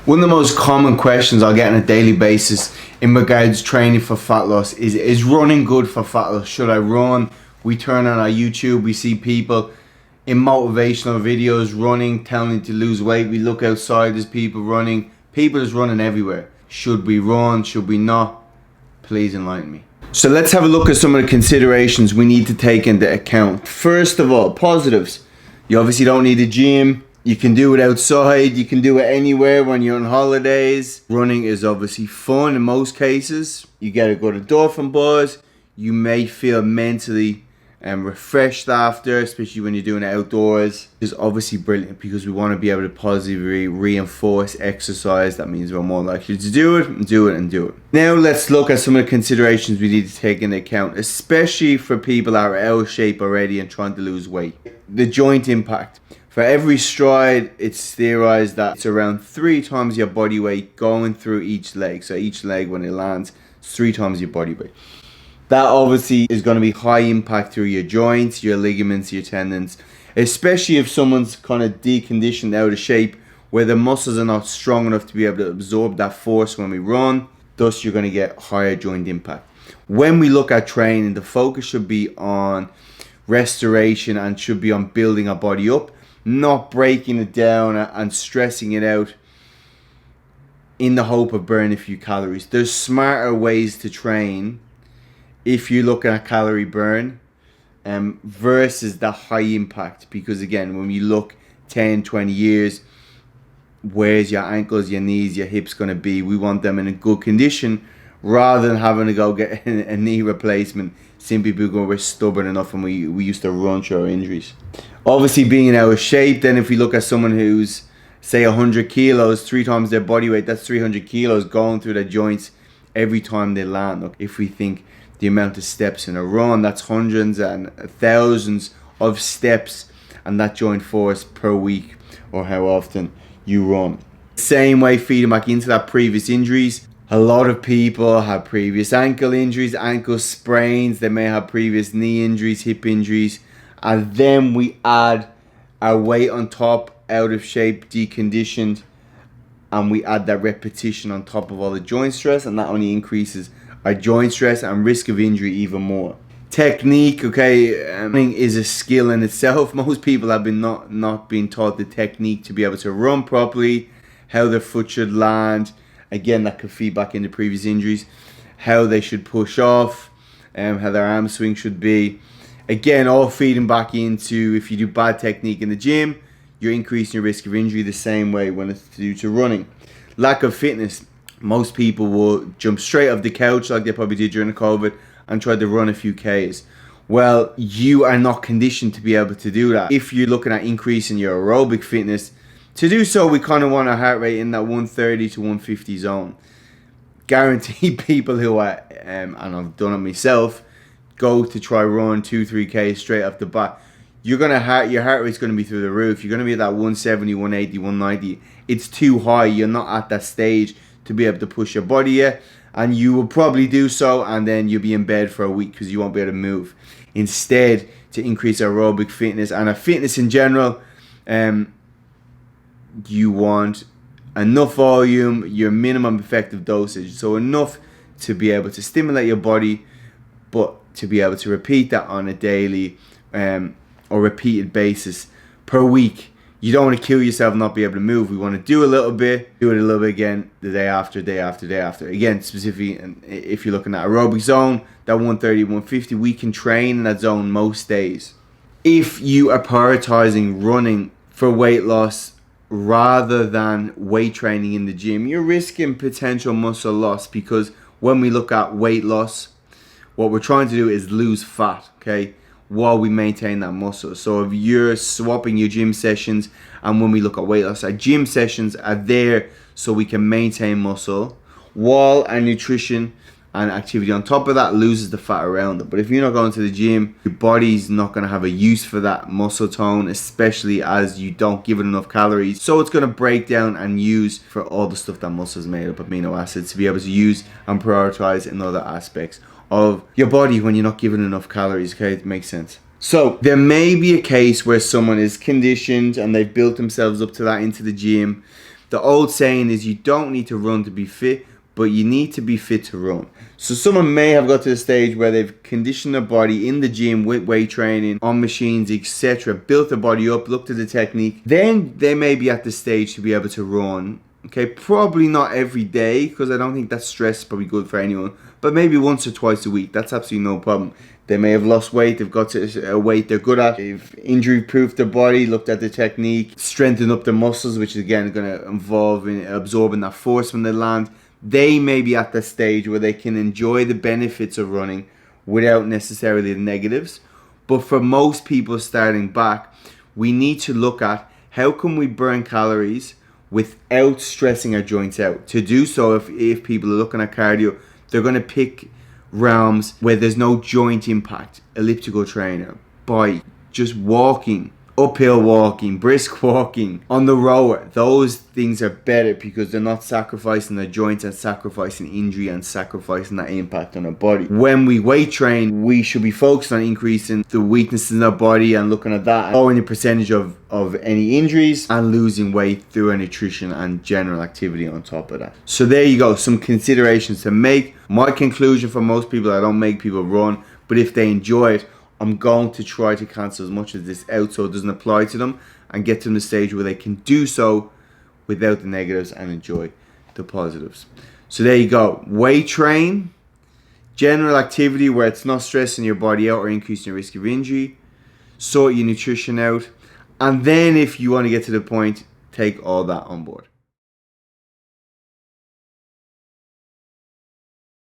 One of the most common questions I get on a daily basis in regards to training for fat loss is running good for fat loss? Should I run? We turn on our YouTube, we see people in motivational videos running, telling you to lose weight. We look outside, there's people running. People is running everywhere. Should we run? Should we not? Please enlighten me. So let's have a look at some of the considerations we need to take into account. First of all, positives. You obviously don't need a gym. You can do it outside, you can do it anywhere when you're on holidays. Running is obviously fun in most cases. You get a good endorphin buzz. You may feel mentally refreshed after, especially when you're doing it outdoors. It's obviously brilliant because we want to be able to positively reinforce exercise. That means we're more likely to do it and do it and do it. Now let's look at some of the considerations we need to take into account, especially for people that are out of shape already and trying to lose weight. The joint impact. For every stride, it's theorized that it's around 3 times your body weight going through each leg. So each leg, when it lands, it's 3 times your body weight. That obviously is going to be high impact through your joints, your ligaments, your tendons, especially if someone's kind of deconditioned, out of shape, where the muscles are not strong enough to be able to absorb that force when we run. Thus, you're going to get higher joint impact. When we look at training, the focus should be on restoration and should be on building our body up, not breaking it down and stressing it out in the hope of burning a few calories. There's smarter ways to train if you look at calorie burn versus the high impact, because again, when we look 10, 20 years, where's your ankles, your knees, your hips going to be? We want them in a good condition rather than having to go get a knee replacement simply because we're stubborn enough and we used to run through our injuries. Obviously, being out of shape, then if we look at someone who's, say, 100 kilos, 3 times their body weight, that's 300 kilos going through their joints every time they land. Look, if we think the amount of steps in a run, that's hundreds and thousands of steps, and that joint force per week or how often you run. Same way, feeding back into that previous injuries. A lot of people have previous ankle injuries, ankle sprains. They may have previous knee injuries, hip injuries. And then we add our weight on top, out of shape, deconditioned. And we add that repetition on top of all the joint stress. And that only increases our joint stress and risk of injury even more. Technique, okay, running is a skill in itself. Most people have been not being taught the technique to be able to run properly, how their foot should land. Again, that could feed back into previous injuries. How they should push off, how their arm swing should be. Again, all feeding back into, if you do bad technique in the gym, you're increasing your risk of injury the same way when it's due to running. Lack of fitness. Most people will jump straight off the couch like they probably did during the COVID and try to run a few Ks. Well, you are not conditioned to be able to do that. If you're looking at increasing your aerobic fitness, to do so, we kind of want a heart rate in that 130 to 150 zone. Guarantee people who are, and I've done it myself, go to try run 2-3 K straight off the bat. Your heart rate's going to be through the roof. You're going to be at that 170, 180, 190. It's too high. You're not at that stage to be able to push your body yet. And you will probably do so, and then you'll be in bed for a week because you won't be able to move. Instead, to increase aerobic fitness and our fitness in general, you want enough volume, your minimum effective dosage. So enough to be able to stimulate your body, but to be able to repeat that on a daily or repeated basis per week. You don't want to kill yourself and not be able to move. We want to do a little bit, do it a little bit again, the day after, day after, day after. Again, specifically, if you're looking at aerobic zone, that 130, 150, we can train in that zone most days. If you are prioritizing running for weight loss rather than weight training in the gym, you're risking potential muscle loss, because when we look at weight loss, what we're trying to do is lose fat, okay, while we maintain that muscle. So if you're swapping your gym sessions, and when we look at weight loss, our gym sessions are there so we can maintain muscle while our nutrition and activity on top of that loses the fat around it. But if you're not going to the gym, your body's not going to have a use for that muscle tone, especially as you don't give it enough calories. So it's going to break down and use for all the stuff that muscle is made up of, amino acids, to be able to use and prioritize in other aspects of your body when you're not giving enough calories. Okay, it makes sense. So there may be a case where someone is conditioned and they've built themselves up to that into the gym. The old saying is you don't need to run to be fit, but you need to be fit to run. So someone may have got to the stage where they've conditioned their body in the gym with weight training, on machines, etc., built their body up, looked at the technique. Then they may be at the stage to be able to run. Okay, probably not every day, because I don't think that stress is probably good for anyone, but maybe once or twice a week. That's absolutely no problem. They may have lost weight, they've got to a weight they're good at, they've injury-proofed their body, looked at the technique, strengthened up their muscles, which is again going to involve in absorbing that force when they land. They may be at the stage where they can enjoy the benefits of running without necessarily the negatives. But for most people starting back, we need to look at how can we burn calories without stressing our joints out. To do so, if people are looking at cardio, they're going to pick realms where there's no joint impact. Elliptical trainer, bike, just walking, uphill walking, brisk walking, on the rower. Those things are better because they're not sacrificing the joints and sacrificing injury and sacrificing that impact on our body. When we weight train, we should be focused on increasing the weaknesses in our body and looking at that, lowering the percentage of any injuries and losing weight through our nutrition and general activity on top of that. So there you go, some considerations to make. My conclusion for most people, I don't make people run, but if they enjoy it, I'm going to try to cancel as much of this out so it doesn't apply to them and get to the stage where they can do so without the negatives and enjoy the positives. So there you go. Weight train, general activity where it's not stressing your body out or increasing your risk of injury, sort your nutrition out, and then if you want to get to the point, take all that on board.